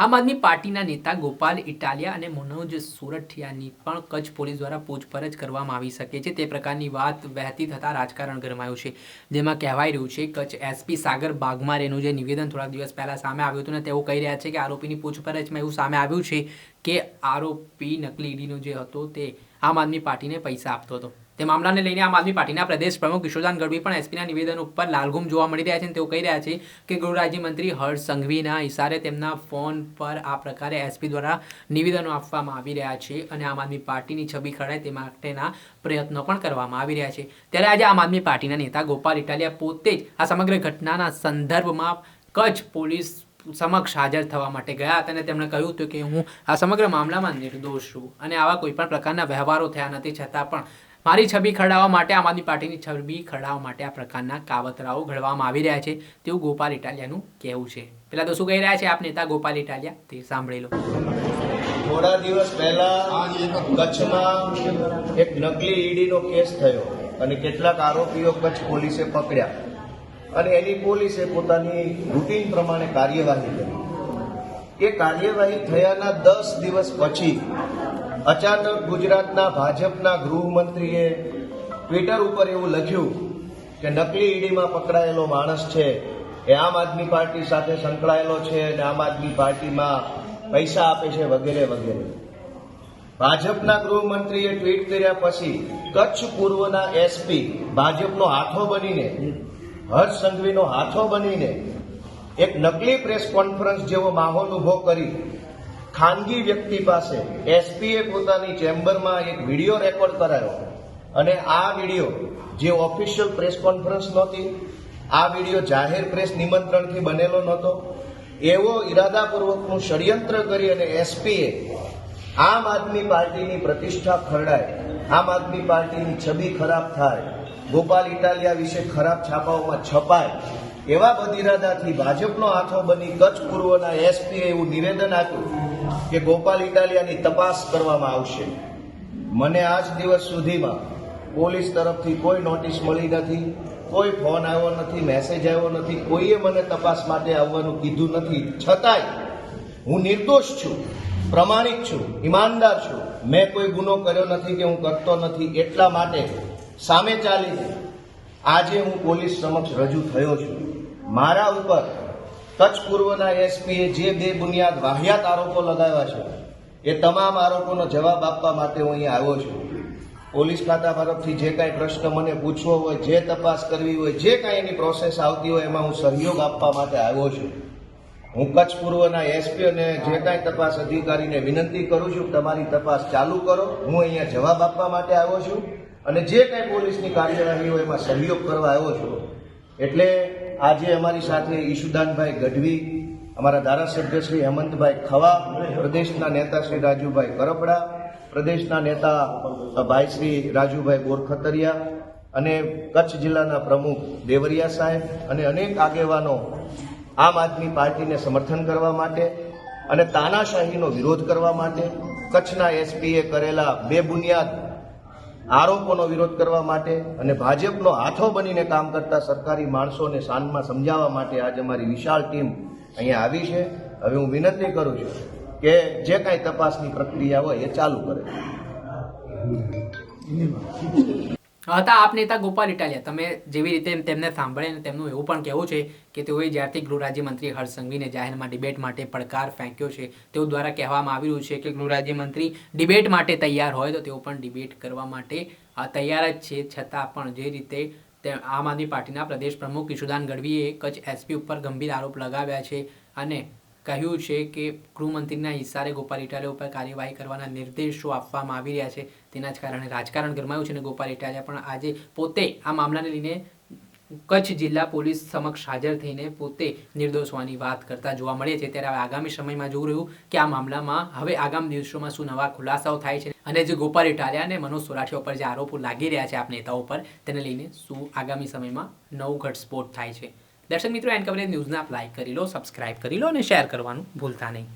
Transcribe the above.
આમ આદમી પાર્ટીના નેતા ગોપાલ ઇટાલિયા અને મનોજ સોરઠિયાની પણ કચ્છ પોલીસ દ્વારા પૂછપરછ કરવામાં આવી શકે છે તે પ્રકારની વાત વહેતી થતાં રાજકારણ ગરમાયું છે, જેમાં કહેવાઈ રહ્યું છે કચ્છ એસપી સાગર બાગમારેનું જે નિવેદન થોડા દિવસ પહેલાં સામે આવ્યું હતું ને તેઓ કહી રહ્યા છે કે આરોપીની પૂછપરછમાં એવું સામે આવ્યું છે કે આરોપી નકલી ઈડીનો જે હતો તે આમ આદમી પાર્ટીને પૈસા આપતો હતો। તે મામલાને લઈને આમ આદમી પાર્ટીના પ્રદેશ પ્રમુખ ઈશુદાન ગઢવી પણ એસપીના નિવેદન ઉપર લાલઘુમ જોવા મળી રહ્યા છે અને તેઓ કહી રહ્યા છે કે ગૃહ રાજ્યમંત્રી હર્ષ સંઘવીના ઇશારે તેમના ફોન પર આ પ્રકારે એસપી દ્વારા નિવેદનો આપવામાં આવી રહ્યા છે અને આમ આદમી પાર્ટીની છબી ખરાય તે માટેના પ્રયત્નો પણ કરવામાં આવી રહ્યા છે। ત્યારે આજે આમ આદમી પાર્ટીના નેતા ગોપાલ ઇટાલિયા પોતે જ આ સમગ્ર ઘટનાના સંદર્ભમાં કચ્છ પોલીસ સમક્ષ હાજર થવા માટે ગયા હતા અને તેમણે કહ્યું હતું કે હું આ સમગ્ર મામલામાં નિર્દોષ છું અને આવા કોઈ પણ પ્રકારના વ્યવહારો થયા નથી, છતાં પણ મારી છબી ખરડાવવા માટે આમ આદમી પાર્ટીની છબી ખરડાવવા માટે આ પ્રકારના કાવતરાઓ ઘડવામાં આવી રહ્યા છે તેવું ગોપાલ ઇટાલિયાનું કહેવું છે। પેલા તો શું કહી રહ્યા છે આપ નેતા ગોપાલ ઇટાલિયા તે સાંભળી લો। થોડા દિવસ પહેલા કચ્છમાં એક નકલી ઈડીનો કેસ થયો અને કેટલાક આરોપીઓ કચ્છ પોલીસે પકડ્યા અને એની પોલીસે પોતાની રૂટીન પ્રમાણે કાર્યવાહી કરી। એ કાર્યવાહી થયાના 10 દિવસ પછી અચાનક ગુજરાતના ભાજપના ગૃહમંત્રીએ ટ્વિટર ઉપર એવું લખ્યું કે નકલી ઈડીમાં પકડાયેલો માણસ છે એ આમ આદમી પાર્ટી સાથે સંકળાયેલો છે અને આમ આદમી પાર્ટીમાં પૈસા આપે છે વગેરે વગેરે। ભાજપના ગૃહમંત્રીએ ટ્વીટ કર્યા પછી કચ્છ પૂર્વના એસપી ભાજપનો હાથો બનીને, હર્ષ સંઘવીનો હાથો બનીને એક નકલી પ્રેસ કોન્ફરન્સ જેવો માહોલ ઉભો કરી ખાનગી વ્યક્તિ પાસે એસપીએ પોતાની ચેમ્બરમાં એક વિડીયો રેકોર્ડ કરાયો અને આ વિડીયો જે ઓફિશિયલ પ્રેસ કોન્ફરન્સ નહોતી, આ વિડીયો જાહેર પ્રેસ નિમંત્રણથી બનેલો નહોતો, એવો ઈરાદાપૂર્વકનું ષડયંત્ર કરી અને એસપીએ આમ આદમી પાર્ટીની પ્રતિષ્ઠા ખરડાય, આમ આદમી પાર્ટીની છબી ખરાબ થાય, ગોપાલ ઇટાલિયા વિશે ખરાબ છાપાઓમાં છપાય, એવા બદઇરાદાથી ભાજપનો હાથો બની કચ્છ પૂર્વના એસપીએ એવું નિવેદન આપ્યું કે ગોપાલ ઇટાલિયાની તપાસ કરવામાં આવશે। મને આજ દિવસ સુધીમાં પોલીસ તરફથી કોઈ નોટિસ મળી નથી, કોઈ ફોન આવ્યો નથી, મેસેજ આવ્યો નથી, કોઈએ મને તપાસ માટે આવવાનું કીધું નથી, છતાંય હું નિર્દોષ છું, પ્રમાણિક છું, ઈમાનદાર છું, મેં કોઈ ગુનો કર્યો નથી કે હું કરતો નથી, એટલા માટે સામે ચાલીને આજે હું પોલીસ સમક્ષ રજૂ થયો છું। મારા ઉપર કચ્છ પૂર્વના એસપીએ જે બેબુનિયાદ વાહિયાત આરોપો લગાવ્યા છે એ તમામ આરોપોનો જવાબ આપવા માટે હું અહીંયા આવ્યો છું। પોલીસ ખાતા તરફથી જે કાંઈ પ્રશ્ન મને પૂછવો હોય, જે તપાસ કરવી હોય, જે કાંઈ એની પ્રોસેસ આવતી હોય એમાં હું સહયોગ આપવા માટે આવ્યો છું। હું કચ્છ પૂર્વના એસપી અને જે કાંઈ તપાસ અધિકારીને વિનંતી કરું છું તમારી તપાસ ચાલુ કરો, હું અહીંયા જવાબ આપવા માટે આવ્યો છું અને જે કાંઈ પોલીસની કાર્યવાહી હોય એમાં સહયોગ કરવા આવ્યો છું। એટલે આજે અમારી સાથે ઈશુદાનભાઈ ગઢવી, અમારા ધારાસભ્ય શ્રી હેમંતભાઈ ખવા, પ્રદેશના નેતા શ્રી રાજુભાઈ કરપડા, પ્રદેશના નેતા ભાઈ શ્રી રાજુભાઈ બોરખતરિયા અને કચ્છ જિલ્લાના પ્રમુખ દેવરિયા સાહેબ અને અનેક આગેવાનો આમ આદમી પાર્ટીને સમર્થન કરવા માટે અને તાનાશાહીનો વિરોધ કરવા માટે, કચ્છના એસપીએ કરેલા બેબુનિયાદ આરોપોનો વિરોધ કરવા માટે અને ભાજપનો હાથો બનીને કામ કરતા સરકારી માણસોને શાનમાં સમજાવવા માટે આજે અમારી વિશાળ ટીમ અહીંયા આવી છે। હવે હું વિનંતી કરું છું કે જે કાંઈ તપાસની પ્રક્રિયા હોય એ ચાલુ કરે। હતા આપ નેતા ગોપાલ ઇટાલિયા। તમે જેવી રીતે તેમને સાંભળે તેમનું એવું પણ કહેવું છે કે તેઓએ જ્યારથી ગૃહ રાજ્યમંત્રી હર્ષ સંઘવીને જાહેરમાં ડિબેટ માટે પડકાર ફેંક્યો છે તેઓ દ્વારા કહેવામાં આવી રહ્યું છે કે ગૃહ રાજ્યમંત્રી ડિબેટ માટે તૈયાર હોય તો તેઓ પણ ડિબેટ કરવા માટે તૈયાર જ છે, છતાં પણ જે રીતે આમ આદમી પાર્ટીના પ્રદેશ પ્રમુખ ઈશુદાન ગઢવીએ કચ્છ એસપી ઉપર ગંભીર આરોપ લગાવ્યા છે અને કહ્યું છે કે ગૃહમંત્રીના ઇશારે ગોપાલ ઇટાલિયા ઉપર કાર્યવાહી કરવાના નિર્દેશો આપવામાં આવી રહ્યા છે, તેના જ કારણે રાજકારણ ગરમાયું છે અને ગોપાલ ઇટાલિયા પણ આજે પોતે આ મામલાને લઈને કચ્છ જિલ્લા પોલીસ સમક્ષ હાજર થઈને પોતે નિર્દોષ હોવાની વાત કરતા જોવા મળે છે। ત્યારે હવે આગામી સમયમાં જોવું રહ્યું કે આ મામલામાં હવે આગામી દિવસોમાં શું નવા ખુલાસાઓ થાય છે અને જે ગોપાલ ઇટાલિયા અને મનોજ સોરઠિયા ઉપર જે આરોપો લાગી રહ્યા છે આપ નેતાઓ પર તેને લઈને શું આગામી સમયમાં નવું ઘટસ્ફોટ થાય છે। દર્શક મિત્રો, એન કવરેજ ન્યૂઝને આપ લાઇક કરી લો, સબસ્ક્રાઇબ કરી લો અને શેર કરવાનું ભૂલતા નહીં।